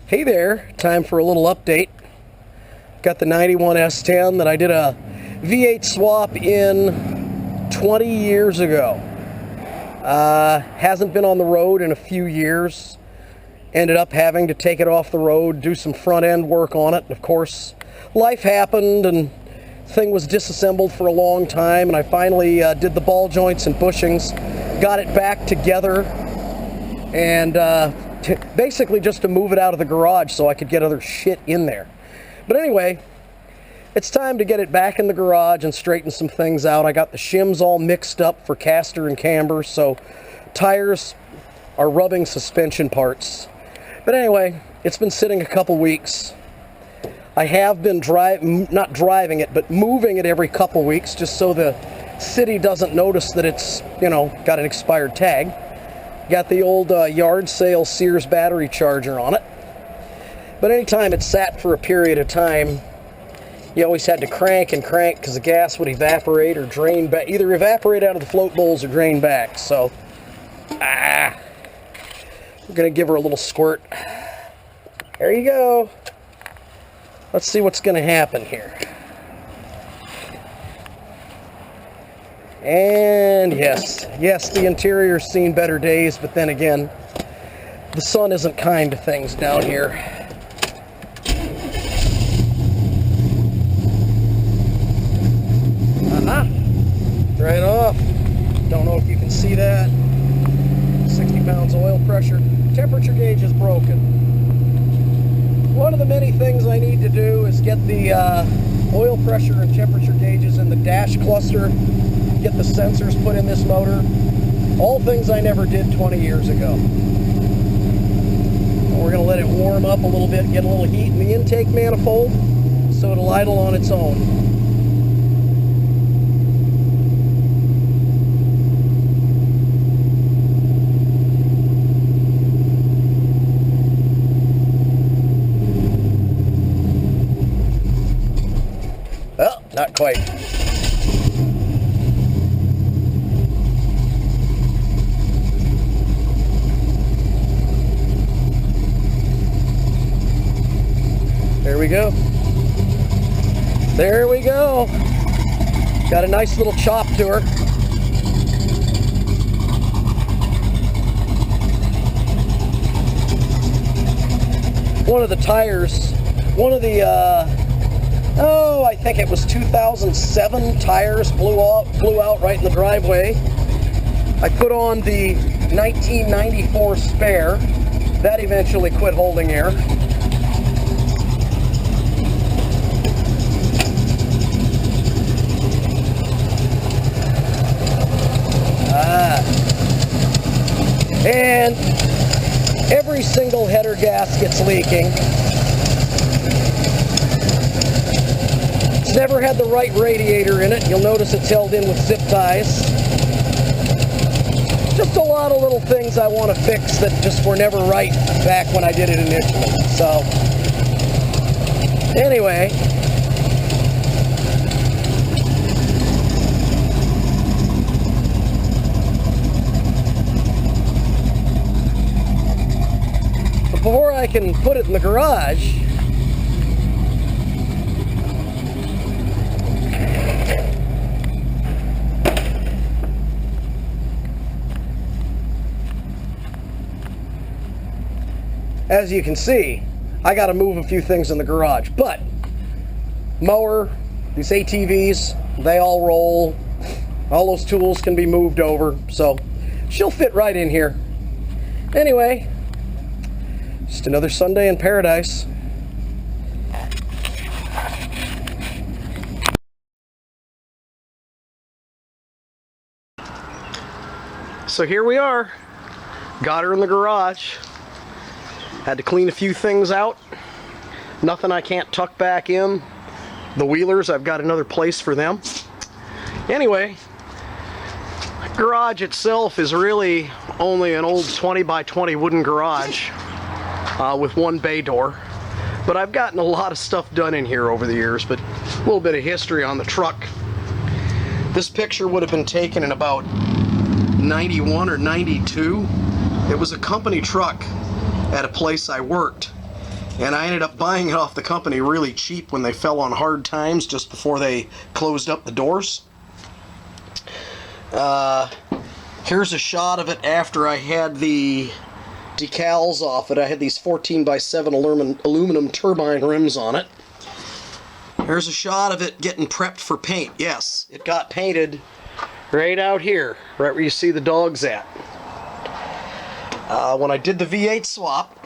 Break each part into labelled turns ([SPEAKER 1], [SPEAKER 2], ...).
[SPEAKER 1] Hey there, time for a little update. Got the 91 S10 that I did a V8 swap in 20 years ago. Hasn't been on the road in a few years. Ended up having to take it off the road, do some front end work on it. Of course, life happened and thing was disassembled for a long time, and I finally did the ball joints and bushings, got it back together, and basically just to move it out of the garage so I could get other shit in there. But anyway, it's time to get it back in the garage and straighten some things out. I got the shims all mixed up for caster and camber, so tires are rubbing suspension parts. But anyway, it's been sitting a couple weeks. I have been not driving it, but moving it every couple weeks just so the city doesn't notice that it's, got an expired tag. Got the old yard sale Sears battery charger on it. But anytime it sat for a period of time, you always had to crank and crank because the gas would evaporate or drain back, either evaporate out of the float bowls or drain back. So, we're gonna give her a little squirt. There you go. Let's see what's gonna happen here. And yes, the interior's seen better days, but then again, the sun isn't kind to things down here. Right off. Don't know if you can see that. 60 pounds of oil pressure. Temperature gauge is broken. One of the many things I need to do is get the oil pressure and temperature gauges in the dash cluster, get the sensors put in this motor. All things I never did 20 years ago. And we're going to let it warm up a little bit, get a little heat in the intake manifold, so it'll idle on its own. Well, not quite. There we go. There we go. Got a nice little chop to her. One of the tires, I think it was 2007 tires blew out right in the driveway. I put on the 1994 spare. That eventually quit holding air. And every single header gasket's leaking. It's never had the right radiator in it. You'll notice it's held in with zip ties. Just a lot of little things I want to fix that just were never right back when I did it initially. So, anyway. Before I can put it in the garage, as you can see, I got to move a few things in the garage, but mower, these ATVs, they all roll. All those tools can be moved over, so she'll fit right in here. Anyway, just another Sunday in paradise. So here we are. Got her in the garage. Had to clean a few things out. Nothing I can't tuck back in. The wheelers, I've got another place for them. Anyway, the garage itself is really only an old 20 by 20 wooden garage with one bay door. But I've gotten a lot of stuff done in here over the years, but a little bit of history on the truck. This picture would have been taken in about 91 or 92. It was a company truck at a place I worked, And I ended up buying it off the company really cheap when they fell on hard times just before they closed up the doors. Here's a shot of it after I had the decals off it. I had these 14x7 aluminum turbine rims on it. Here's a shot of it getting prepped for paint. Yes, it got painted right out here, right where you see the dogs at. When I did the V8 swap,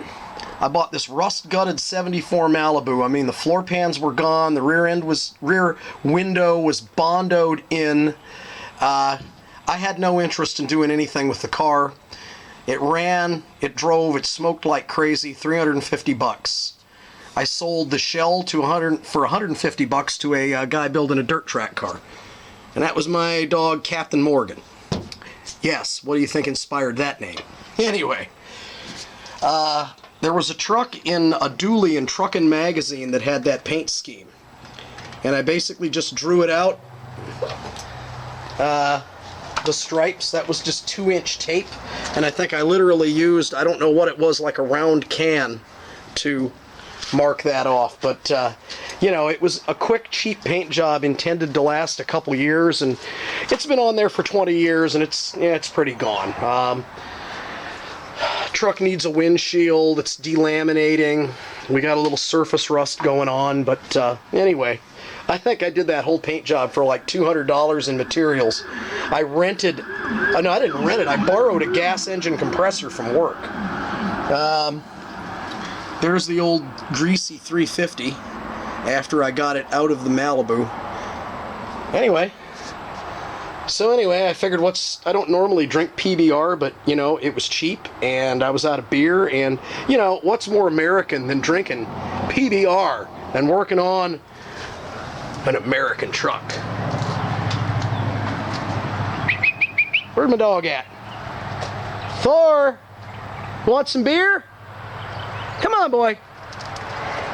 [SPEAKER 1] I bought this rust-gutted 74 Malibu. I mean, the floor pans were gone, the rear window was bondoed in. I had no interest in doing anything with the car. It ran, it drove, it smoked like crazy. $350. I sold the shell for $150 to a guy building a dirt track car, and that was my dog Captain Morgan. Yes, what do you think inspired that name? Anyway, there was a truck in a dually in Truckin' Magazine that had that paint scheme, and I basically just drew it out. The stripes, that was just 2-inch tape, and I think I literally used, I don't know what it was, like a round can to mark that off, but you know, it was a quick, cheap paint job intended to last a couple years, and it's been on there for 20 years, and it's pretty gone. Truck needs a windshield, it's delaminating, we got a little surface rust going on, but anyway, I think I did that whole paint job for like $200 in materials. I rented, no, I didn't rent it, I borrowed a gas engine compressor from work. There's the old greasy 350 after I got it out of the Malibu. Anyway, I figured I don't normally drink PBR, but, you know, it was cheap, and I was out of beer, and, you know, what's more American than drinking PBR and working on an American truck? Where's my dog at? Thor, want some beer? Come on, boy.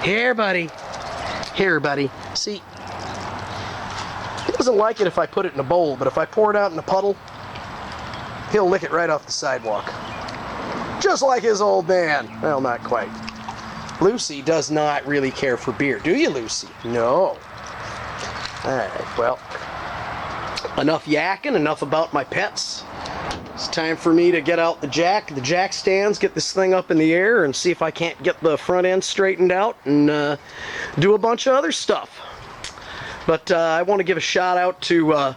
[SPEAKER 1] Here, buddy. Here, buddy. See, he doesn't like it if I put it in a bowl, but if I pour it out in a puddle, he'll lick it right off the sidewalk. Just like his old man. Well, not quite. Lucy does not really care for beer. Do you, Lucy? No. Alright, well, enough yakking, enough about my pets. It's time for me to get out the jack stands, get this thing up in the air, and see if I can't get the front end straightened out and do a bunch of other stuff. But I want to give a shout out to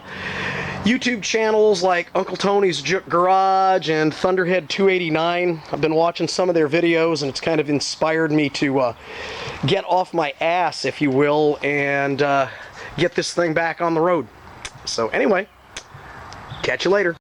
[SPEAKER 1] YouTube channels like Uncle Tony's Garage and Thunderhead 289. I've been watching some of their videos, and it's kind of inspired me to get off my ass, if you will, and get this thing back on the road. So anyway, catch you later.